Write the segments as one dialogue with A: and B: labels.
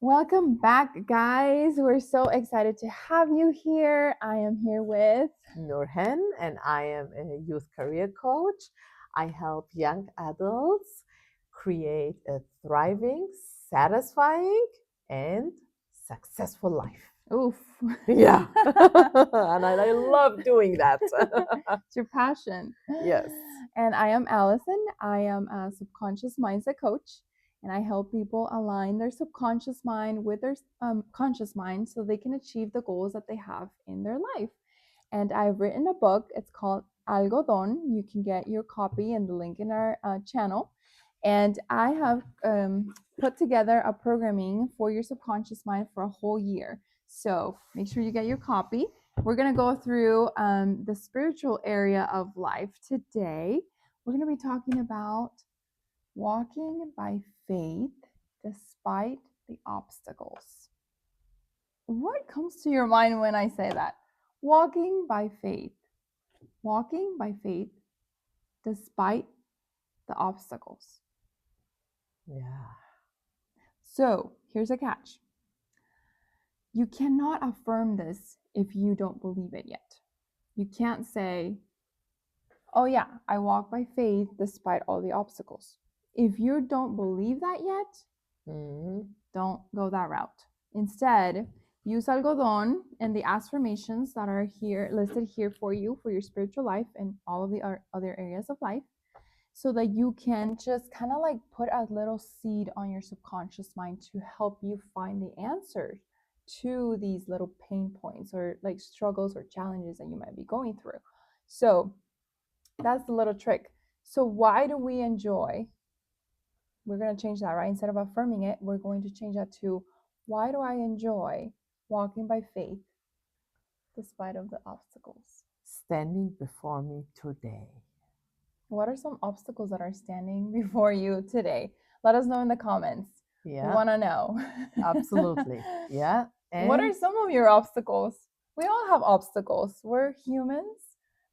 A: Welcome back, guys. We're so excited to have you here. I am here with
B: Nourhen, and I am a youth career coach. I help young adults create a thriving, satisfying, and successful life.
A: Oof.
B: Yeah, and I love doing that.
A: It's your passion.
B: Yes.
A: And I am Alison. I am a subconscious mindset coach, and I help people align their subconscious mind with their conscious mind so they can achieve the goals that they have in their life. And I've written a book. It's called Algodon. You can get your copy in the link in our channel. And I have put together a programming for your subconscious mind for a whole year. So make sure you get your copy. We're going to go through the spiritual area of life today. We're going to be talking about walking by faith despite the obstacles. What comes to your mind when I say that? Walking by faith. Walking by faith despite the obstacles.
B: Yeah.
A: So here's a catch. You cannot affirm this if you don't believe it yet. You can't say, oh yeah, I walk by faith despite all the obstacles. If you don't believe that yet, don't go that route. Instead, use algodon and the affirmations that are here listed here for you for your spiritual life and all of the other areas of life, so that you can just kind of like put a little seed on your subconscious mind to help you find the answers to these little pain points or like struggles or challenges that you might be going through. So that's the little trick. So why do we enjoy? We're going to change that, right? Instead of affirming it, we're going to change that to, why do I enjoy walking by faith despite of the obstacles?
B: Standing before me today.
A: What are some obstacles that are standing before you today? Let us know in the comments.
B: Yeah.
A: We want to know.
B: Absolutely. Yeah. And
A: what are some of your obstacles? We all have obstacles. We're humans.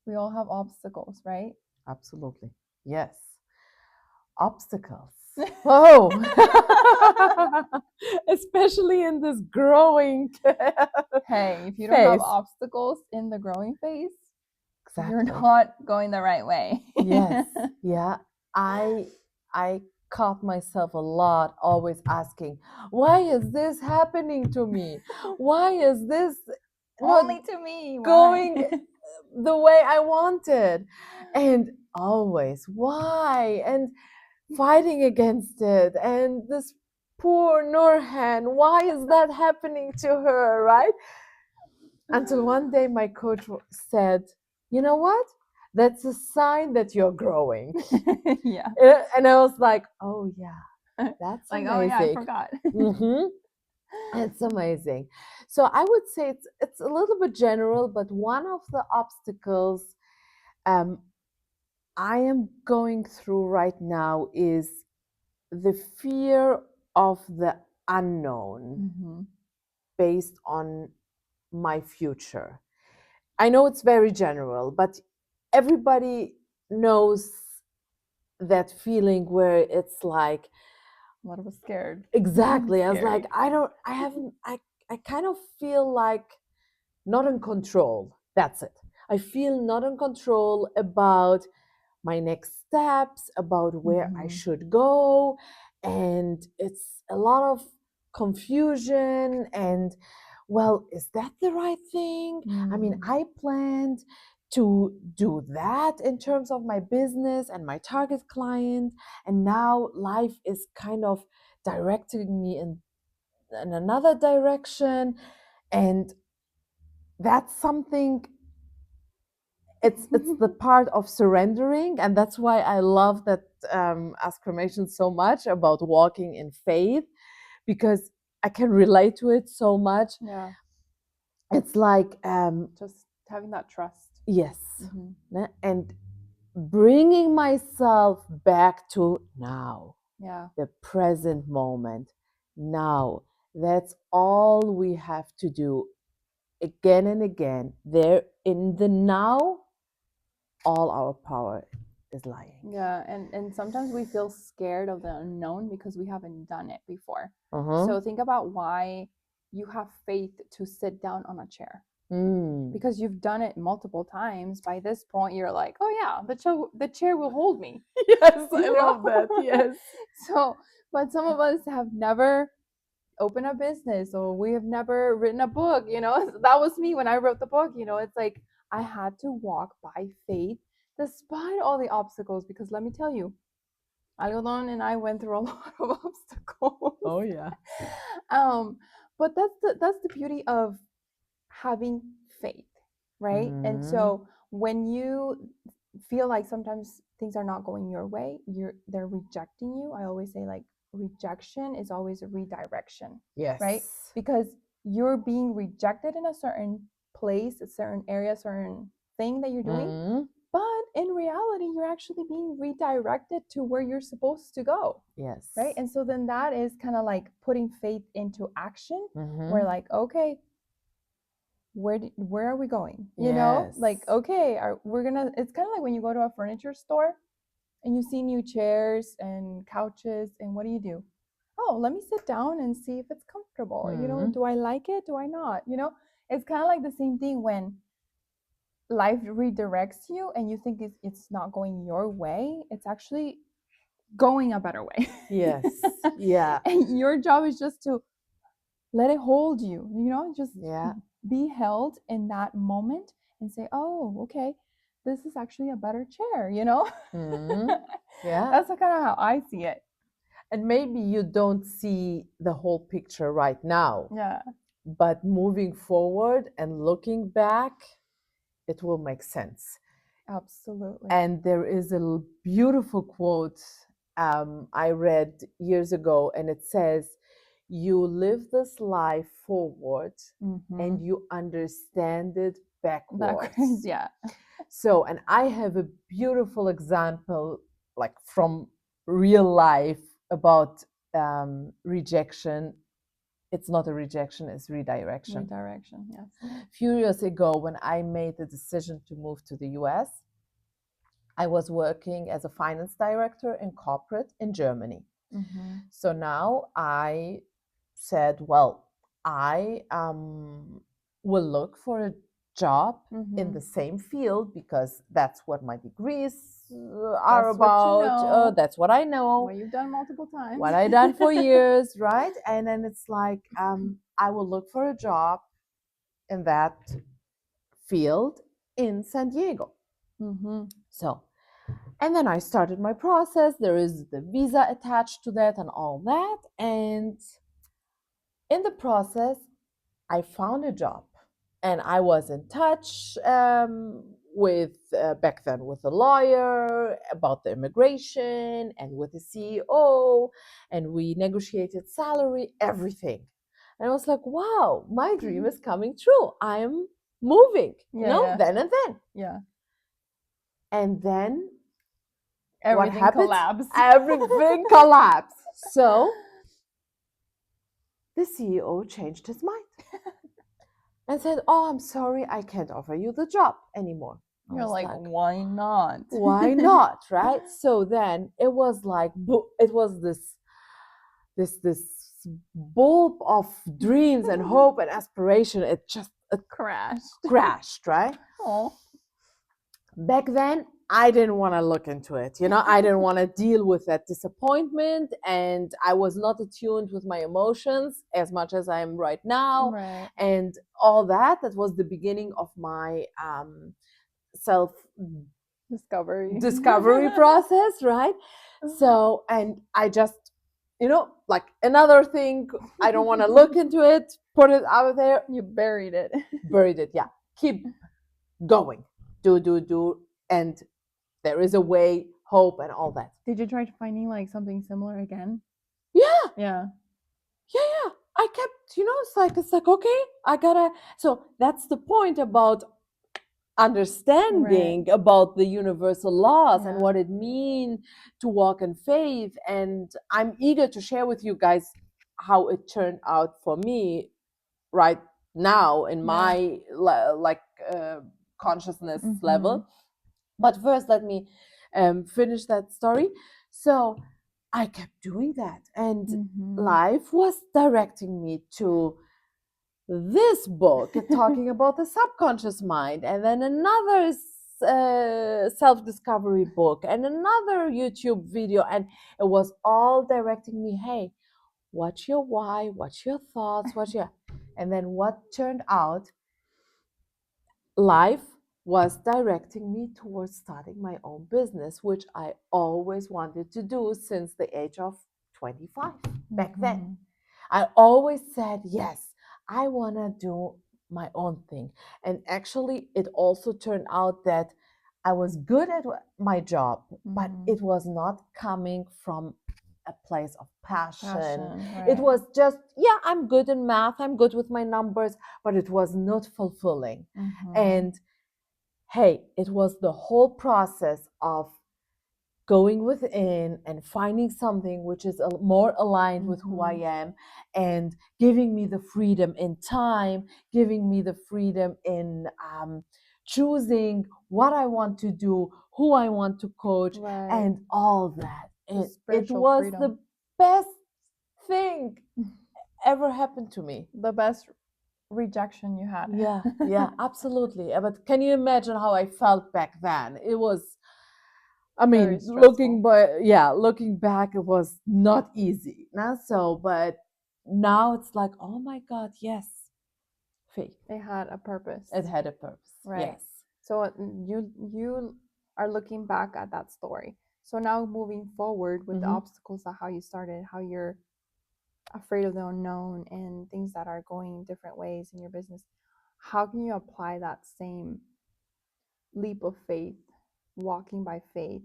A: We all have obstacles, right?
B: Absolutely. Yes. Obstacles. Oh, especially in this growing.
A: Hey, if you don't have obstacles in the growing phase, exactly, you're not going the right way.
B: Yes. Yeah. I caught myself a lot always asking, why is this happening to me? Why is this
A: only to me
B: going the way I wanted? And always, why? And fighting against it. And this poor Nourhen, why is that happening to her, right? Until one day my coach said, you know what? That's a sign that you're growing.
A: Yeah.
B: And I was like, oh yeah, that's
A: like,
B: amazing.
A: oh yeah, I forgot.
B: It's amazing. So I would say it's a little bit general, but one of the obstacles I am going through right now is the fear of the unknown based on my future. I know it's very general, but everybody knows that feeling where it's like
A: a lot of us scared.
B: Exactly. I was like, I kind of feel like not in control. That's it. I feel not in control about my next steps, about where I should go. And it's a lot of confusion and, well, is that the right thing? I mean, I planned to do that in terms of my business and my target client. And now life is kind of directing me in another direction. And that's something, it's the part of surrendering. And that's why I love that affirmation so much about walking in faith, because I can relate to it so much.
A: Yeah.
B: It's like
A: just having that trust.
B: Yes. And bringing myself back to now.
A: Yeah.
B: The present moment. Now. That's all we have to do again and again. There in the now, all our power is lying.
A: Yeah, and sometimes we feel scared of the unknown because we haven't done it before.
B: Uh-huh.
A: So think about why you have faith to sit down on a chair. Because you've done it multiple times. By this point, you're like, oh yeah, the chair will hold me.
B: Yes, I love that. Yes.
A: So, but some of us have never opened a business, or we have never written a book. That was me when I wrote the book. It's like I had to walk by faith despite all the obstacles, because let me tell you, Algodon and I went through a lot of obstacles.
B: Oh yeah.
A: But that's the beauty of having faith, right? And so when you feel like sometimes things are not going your way, they're rejecting you. I always say, like, rejection is always a redirection.
B: Yes.
A: Right? Because you're being rejected in a certain place, a certain area, certain thing that you're doing. But in reality, you're actually being redirected to where you're supposed to go.
B: Yes.
A: Right? And so then that is kind of like putting faith into action. We're like, okay, where are we going? Like, okay, it's kind of like when you go to a furniture store and you see new chairs and couches, and what do? Oh, let me sit down and see if it's comfortable. Do I like it? Do I not? It's kind of like the same thing when life redirects you and you think it's not going your way. It's actually going a better way.
B: Yes. Yeah.
A: And your job is just to let it hold you, just be held in that moment and say, oh, okay, this is actually a better chair. Yeah. That's kind of how I see it.
B: And maybe you don't see the whole picture right now.
A: Yeah.
B: But moving forward and looking back, it will make sense.
A: Absolutely.
B: And there is a beautiful quote I read years ago, and it says, you live this life forward and you understand it backwards.
A: Yeah.
B: So, and I have a beautiful example, like from real life, about rejection. It's not a rejection, it's redirection.
A: Redirection, yes.
B: A few years ago, when I made the decision to move to the US, I was working as a finance director in corporate in Germany. So now I said, well, I will look for a job in the same field, because that's what my degrees are about. That's what I know.
A: What you've done multiple times.
B: What I've done for years, right? And then it's like, I will look for a job in that field in San Diego. So, and then I started my process. There is the visa attached to that and all that. And in the process, I found a job, and I was in touch with back then with a lawyer about the immigration, and with the CEO, and we negotiated salary, everything. And I was like, wow, my dream is coming true. I'm moving, then and then.
A: Yeah.
B: And then
A: everything
B: what happened?
A: Collapsed.
B: Everything collapsed. So the CEO changed his mind and said, oh, I'm sorry, I can't offer you the job anymore.
A: You're like, why not?
B: Why not, right? So then it was like, it was this bulb of dreams and hope and aspiration. It just crashed, right?
A: Oh.
B: Back then, I didn't want to look into it. I didn't want to deal with that disappointment, and I was not attuned with my emotions as much as I am right now.
A: Right.
B: And all that was the beginning of my self discovery process, right? So, and I just, like another thing, I don't want to look into it, put it out there.
A: You buried it.
B: Yeah. Keep going. Do. And there is a way, hope, and all that.
A: Did you try finding like something similar again?
B: Yeah. I kept, it's like, okay, I gotta. So that's the point about understanding about the universal laws and what it means to walk in faith. And I'm eager to share with you guys how it turned out for me right now in my consciousness level. But first, let me finish that story. So I kept doing that, and life was directing me to this book talking about the subconscious mind, and then another self-discovery book, and another YouTube video, and it was all directing me, hey, what's your why, what's your thoughts, what's your... And then what turned out, life was directing me towards starting my own business, which I always wanted to do since the age of 25 back then. I always said, yes, I want to do my own thing. And actually, it also turned out that I was good at my job, but it was not coming from a place of passion. It was just, yeah, I'm good in math, I'm good with my numbers, but it was not fulfilling. And hey, it was the whole process of going within and finding something which is more aligned with who I am, and giving me the freedom in time, giving me the freedom in choosing what I want to do, who I want to coach, and all that. It was the best thing ever happened to me.
A: The best rejection you had.
B: Yeah, absolutely. But can you imagine how I felt back then? It was, I mean, looking back, it was not easy. But now it's like, oh my God, yes, faith.
A: It had a purpose.
B: It had a purpose.
A: Right.
B: Yes.
A: So you are looking back at that story. So now moving forward with the obstacles of how you started, how you're afraid of the unknown and things that are going different ways in your business, how can you apply that same leap of faith, walking by faith,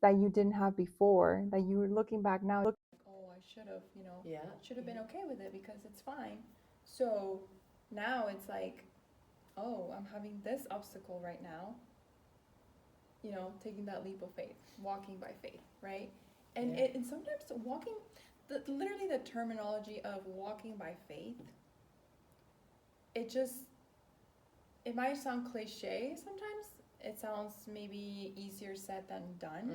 A: that you didn't have before, that you were looking back now, oh, I should have, should have been okay with it because it's fine. So now it's like, oh, I'm having this obstacle right now, taking that leap of faith, walking by faith, right? And and sometimes walking, literally the terminology of walking by faith, it might sound cliche sometimes. It sounds maybe easier said than done,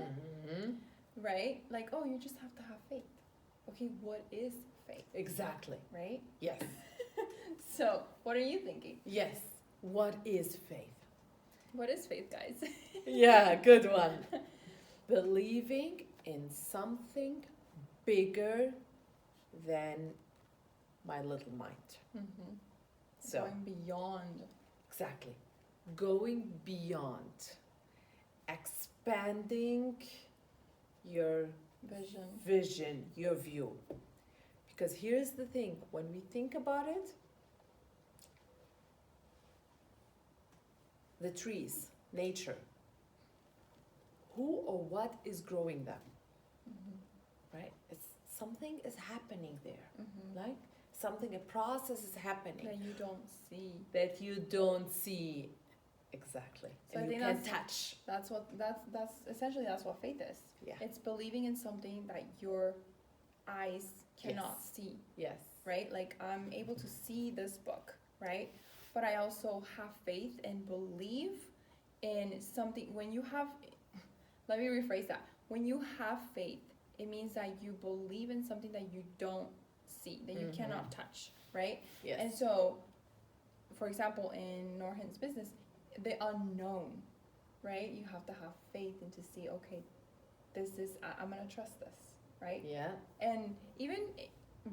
A: right? Like, oh, you just have to have faith. Okay, what is faith?
B: Exactly.
A: Right?
B: Yes.
A: So, what are you thinking?
B: Yes. What is faith?
A: What is faith, guys?
B: Yeah, good one. Believing in something bigger than my little mind.
A: So going beyond.
B: Exactly. Going beyond. Expanding your vision, your view. Because here's the thing, when we think about it, the trees, nature, who or what is growing them? Right? It's something is happening there. Like something, a process is happening.
A: That you don't see.
B: That you don't see. Exactly.
A: So
B: and you can touch.
A: That's essentially that's what faith is.
B: Yeah.
A: It's believing in something that your eyes cannot see.
B: Yes.
A: Right? Like, I'm able to see this book, right? But I also have faith and believe in something. When you have, let me rephrase that. When you have faith, it means that you believe in something that you don't see, that you cannot touch, right?
B: Yes.
A: And so, for example, in Nourhen's business, the unknown, right? You have to have faith and to see, okay, I'm going to trust this, right?
B: Yeah.
A: And even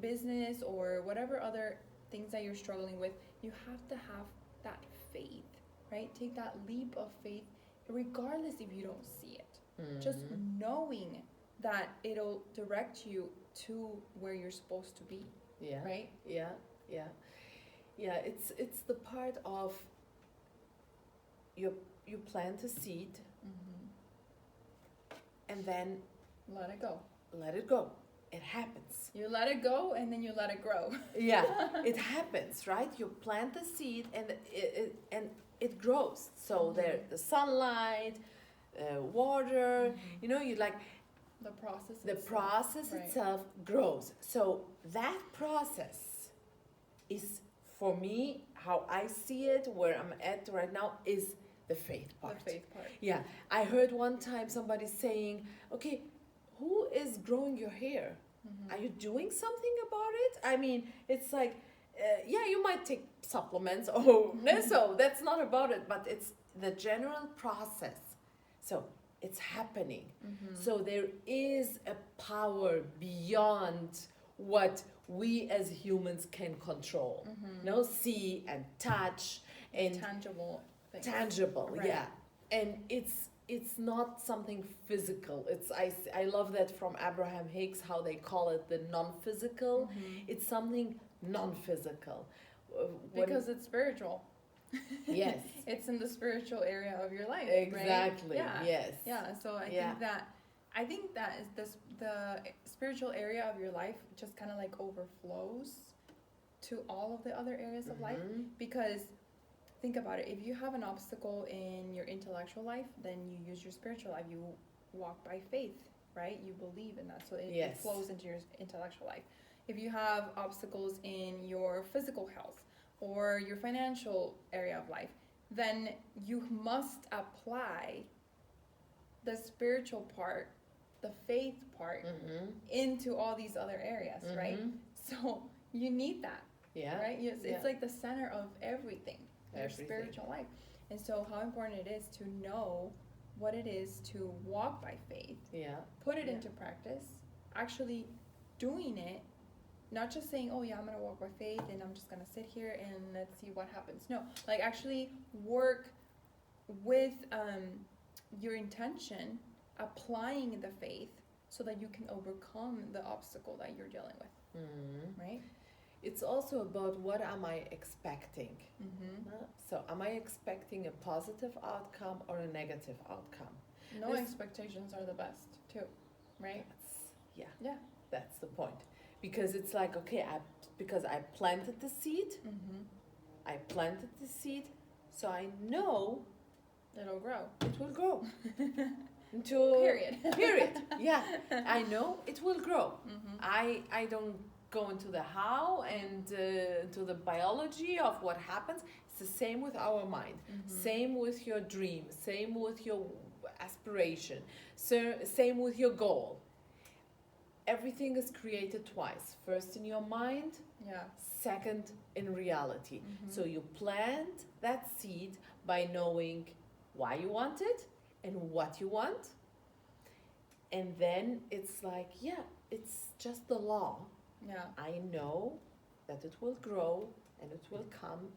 A: business or whatever other things that you're struggling with, you have to have that faith, right? Take that leap of faith, regardless if you don't see it. Just knowing that it'll direct you to where you're supposed to be.
B: Yeah.
A: Right?
B: Yeah. It's the part of you plant a seed, and then
A: let it go.
B: Let it go. It happens.
A: You let it go, and then you let it grow.
B: Yeah, it happens, right? You plant the seed, and it grows. So there, the sunlight, water. You like
A: the process.
B: The process itself grows. So that process is, for me, how I see it, where I'm at right now, is The faith part.
A: The faith part.
B: Yeah, I heard one time somebody saying, okay, who is growing your hair? Are you doing something about it? I mean, it's like, yeah, you might take supplements. Oh, no, so that's not about it, but it's the general process. So it's happening. So there is a power beyond what we as humans can control. No, see and touch and
A: Tangible things.
B: tangible,
A: Right.
B: yeah. And it's not something physical. It's I love that from Abraham Hicks, how they call it the non-physical. It's something non-physical.
A: Because it's spiritual.
B: Yes.
A: It's in the spiritual area of your life.
B: Exactly.
A: Right? Yeah.
B: Yes.
A: Yeah. So
B: Yeah.
A: I think that is this the spiritual area of your life just kind of like overflows to all of the other areas of life, because think about it. If you have an obstacle in your intellectual life, then you use your spiritual life. You walk by faith, right? You believe in that, so it
B: Yes.
A: flows into your intellectual life. If you have obstacles in your physical health or your financial area of life, then you must apply the spiritual part, the faith part, into all these other areas, right? So you need that,
B: Yeah.
A: right? It's
B: Yeah.
A: like the center of everything, your
B: Everything.
A: spiritual life. And so how important it is to know what it is to walk by faith,
B: Yeah.
A: put it
B: Yeah.
A: into practice, actually doing it, not just saying, oh yeah, I'm gonna walk by faith and I'm just gonna sit here and let's see what happens. No, like actually work with your intention, applying the faith so that you can overcome the obstacle that you're dealing with, right?
B: It's also about what am I expecting. So am I expecting a positive outcome or a negative outcome?
A: No
B: This-
A: expectations are the best too, right? Yeah.
B: That's the point. Because it's like, okay, because I planted the seed, so I know
A: It'll grow.
B: it will grow.
A: Period.
B: Period. Yeah, I know it will grow. I don't go into the how and to the biology of what happens. It's the same with our mind. Same with your dream. Same with your aspiration. So same with your goal. Everything is created twice. First in your mind,
A: Yeah.
B: second in reality. So you plant that seed by knowing why you want it and what you want. And then it's like, yeah, it's just the law.
A: Yeah.
B: I know that it will grow and it will come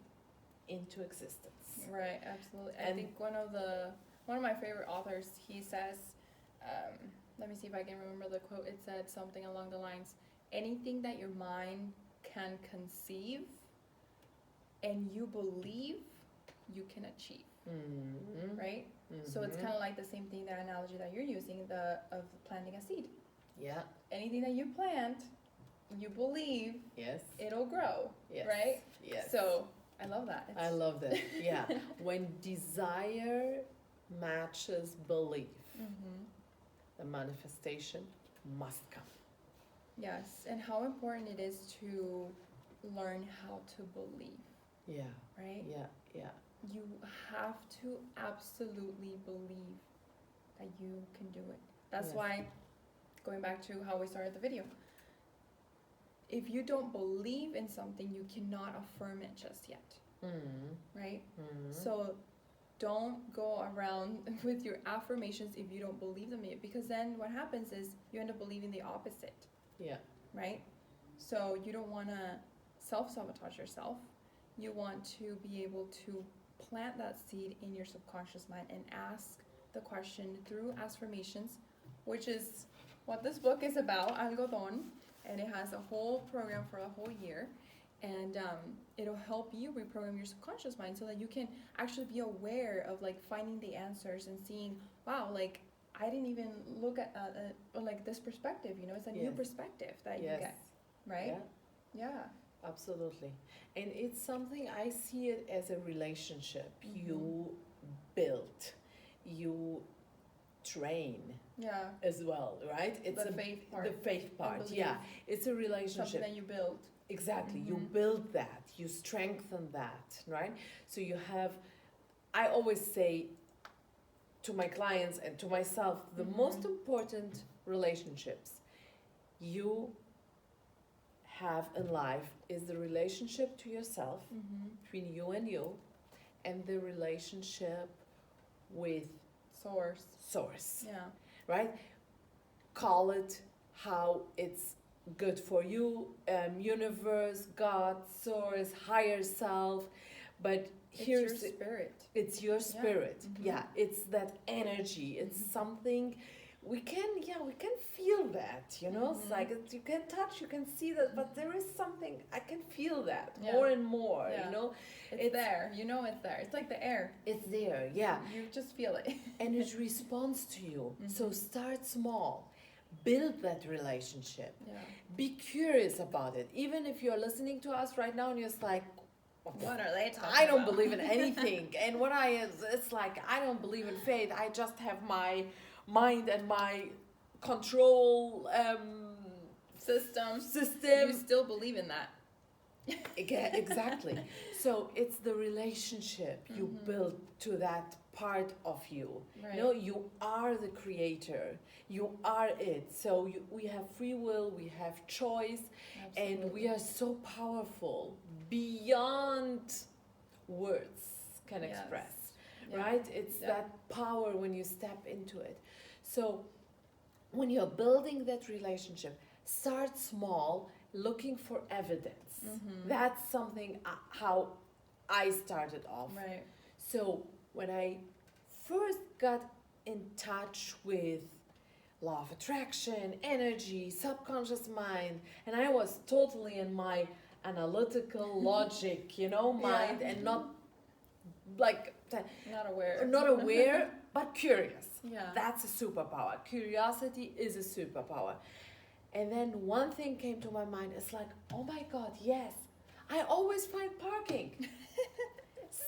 B: into existence.
A: Right, absolutely. I
B: And-
A: think one of my favorite authors, he says, let me see if I can remember the quote. It said something along the lines, anything that your mind can conceive and you believe, you can achieve, right? So it's kind of like the same thing, the analogy that you're using, of planting a seed.
B: Yeah.
A: Anything that you plant, you believe,
B: Yes.
A: it'll grow,
B: Yes.
A: right?
B: Yes.
A: So I love that.
B: I love that. Yeah. When desire matches belief, the manifestation must come.
A: Yes, and how important it is to learn how to believe,
B: Yeah.
A: right?
B: Yeah. Yeah.
A: You have to absolutely believe that you can do it. That's
B: Yes.
A: why, going back to how we started the video, if you don't believe in something, you cannot affirm it just yet, right? So don't go around with your affirmations if you don't believe them yet, because then what happens is you end up believing the opposite,
B: Yeah.
A: right? So you don't want to self-sabotage yourself. You want to be able to plant that seed in your subconscious mind and ask the question through affirmations, which is what this book is about, algodon, and it has a whole program for a whole year. And it'll help you reprogram your subconscious mind so that you can actually be aware of like finding the answers and seeing, wow, like I didn't even look at like this perspective, you know, it's a new
B: Yes.
A: perspective that you
B: Yes.
A: get, right?
B: Yeah. Absolutely. And it's something, I see it as a relationship. You build, you train
A: Yeah.
B: as well, right? It's
A: The faith part.
B: The faith part,
A: belief.
B: yeah. It's a
A: Something
B: relationship.
A: that you build.
B: Exactly. You build that, you strengthen that, right? So you have I always say to my clients and to myself, the most important relationships you have in life is the relationship to yourself, between you, and the relationship with source,
A: Yeah.
B: right? Call it how it's good for you, universe, God, source, higher self, but here's
A: It's your spirit.
B: it's your spirit.
A: Mhm.
B: Yeah, it's that energy. It's something we can feel that, you know. It's like you can touch, you can see that, but there is something I can feel that more and more, you know.
A: It's there. You know it's there. It's like the air.
B: It's there, yeah.
A: You just feel it.
B: And it responds to you. So start small. Build that relationship.
A: Yeah.
B: Be curious about it. Even if you're listening to us right now and you're just like,
A: what are they talking
B: I don't
A: about?
B: believe in anything. And it's like, I don't believe in faith. I just have my mind and my control
A: system.
B: system.
A: You still believe in that.
B: Exactly. So it's the relationship you build to that part of you.
A: Right.
B: You know, you are the creator. You are it. So we have free will, we have choice, and we are so powerful beyond words can express. Right? It's that power when you step into it. So when you're building that relationship, start small, looking for evidence. That's something how I started off.
A: Right.
B: So when I first got in touch with law of attraction, energy, subconscious mind, and I was totally in my analytical logic, you know, mind, and not like not aware, but curious.
A: Yeah.
B: That's a superpower. Curiosity is a superpower. And then one thing came to my mind. It's like, oh my God, yes, I always find parking.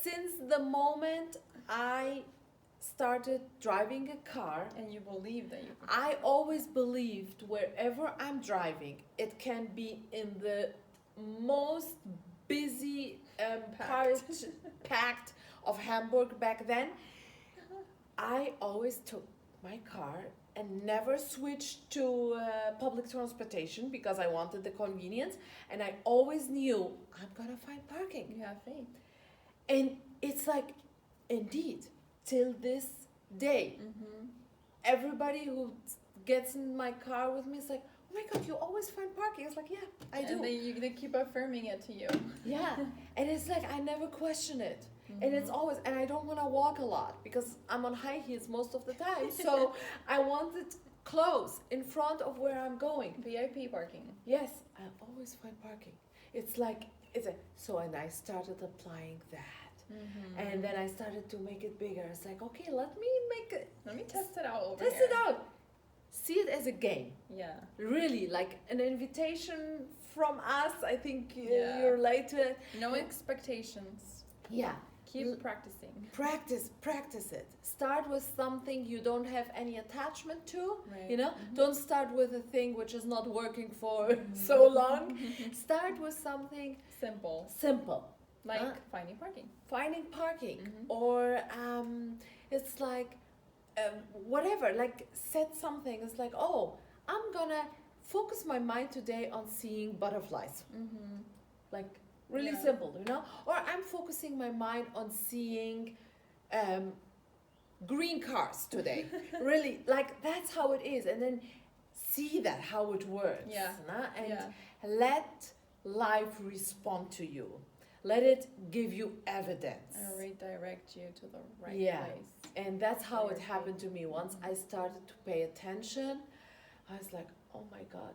B: Since the moment I started driving a car,
A: and you believe that you could.
B: I always believed wherever I'm driving, it can be in the most busy packed of Hamburg back then. I always took my car and never switched to public transportation because I wanted the convenience, and I always knew I'm gonna find parking.
A: You have faith.
B: And it's like, indeed, till this day, everybody who gets in my car with me is like, oh my God, you always find parking. It's like, yeah, I do.
A: And they keep affirming it to you.
B: Yeah, and it's like I never question it. And it's always, and I don't want to walk a lot because I'm on high heels most of the time. So I want it close in front of where I'm going.
A: VIP parking.
B: Yes, I always find parking. It's like, and I started applying that. And then I started to make it bigger. It's like, okay, let me
A: test it out over
B: test
A: here.
B: it out. See it as a game.
A: Yeah.
B: Really, like an invitation from us. I think you relate to it.
A: No expectations.
B: Yeah.
A: Keep practicing.
B: Practice it. Start with something you don't have any attachment to.
A: Right.
B: You know, don't start with a thing which is not working for so long. Start with something simple.
A: Like finding parking.
B: Or it's like whatever. Like set something. It's like, oh, I'm gonna focus my mind today on seeing butterflies. Like. Really simple, you know? Or I'm focusing my mind on seeing green cars today. Really, like that's how it is. And then see that, how it works.
A: Yeah.
B: And let life respond to you. Let it give you evidence.
A: And redirect you to the right place.
B: And that's how it happened to me. Once I started to pay attention, I was like, oh my God,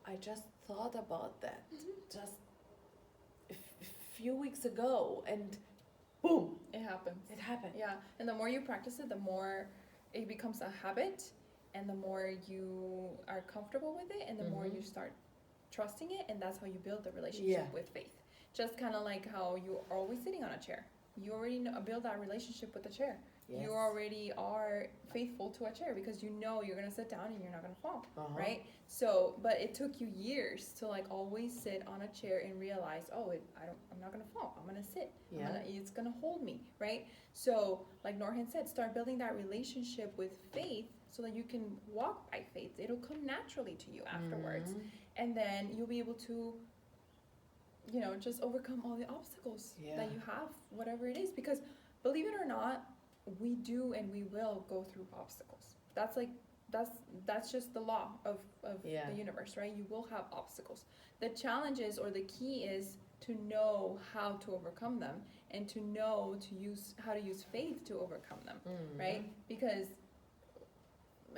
B: I just thought about that. Just few weeks ago, and boom,
A: it happens.
B: It happened.
A: Yeah, and the more you practice it, the more it becomes a habit, and the more you are comfortable with it, and the more you start trusting it, and that's how you build the relationship with faith. Just kind of like how you are always sitting on a chair. You already build that relationship with the chair.
B: Yes.
A: you already are faithful to a chair because you know you're gonna sit down and you're not gonna fall, right? So, but it took you years to like always sit on a chair and realize, oh, I'm not gonna fall. I'm gonna sit.
B: Yeah.
A: It's gonna hold me, right? So, like Nourhen said, start building that relationship with faith so that you can walk by faith. It'll come naturally to you afterwards, and then you'll be able to, you know, just overcome all the obstacles that you have, whatever it is. Because believe it or not, we do and we will go through obstacles. That's like that's just the law of the universe, right? You will have obstacles. The challenge is, or the key is, to know how to overcome them and to know how to use faith to overcome them, right? Because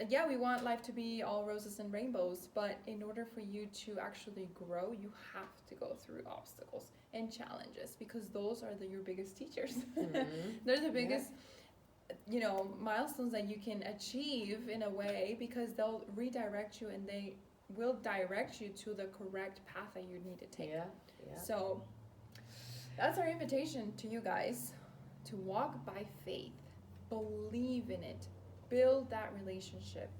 A: yeah, we want life to be all roses and rainbows, but in order for you to actually grow, you have to go through obstacles and challenges, because those are your biggest teachers. They're the biggest, you know, milestones that you can achieve in a way, because they'll redirect you and they will direct you to the correct path that you need to take. So that's our invitation to you guys, to walk by faith, believe in it, build that relationship.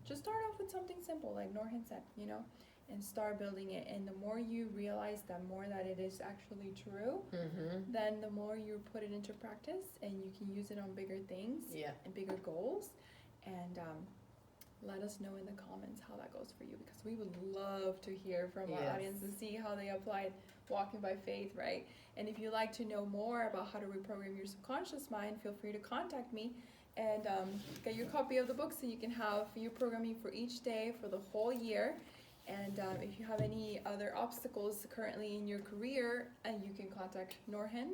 A: Just start off with something simple, like Nourhen said, you know, and start building it. And the more you realize, the more that it is actually true, then the more you put it into practice and you can use it on bigger things and bigger goals. And let us know in the comments how that goes for you, because we would love to hear from our audience and see how they applied walking by faith, right? And if you'd like to know more about how to reprogram your subconscious mind, feel free to contact me and get your copy of the book so you can have your programming for each day for the whole year. And if you have any other obstacles currently in your career, you can contact Nourhen,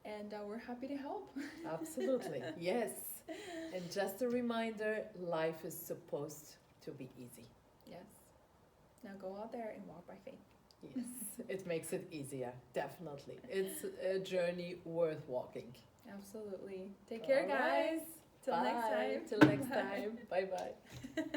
A: and we're happy to help.
B: Absolutely, yes. And just a reminder, life is supposed to be easy.
A: Yes. Now go out there and walk by faith.
B: Yes, it makes it easier, definitely. It's a journey worth walking.
A: Absolutely. Take care, guys. Till next time.
B: Till next time. Bye-bye.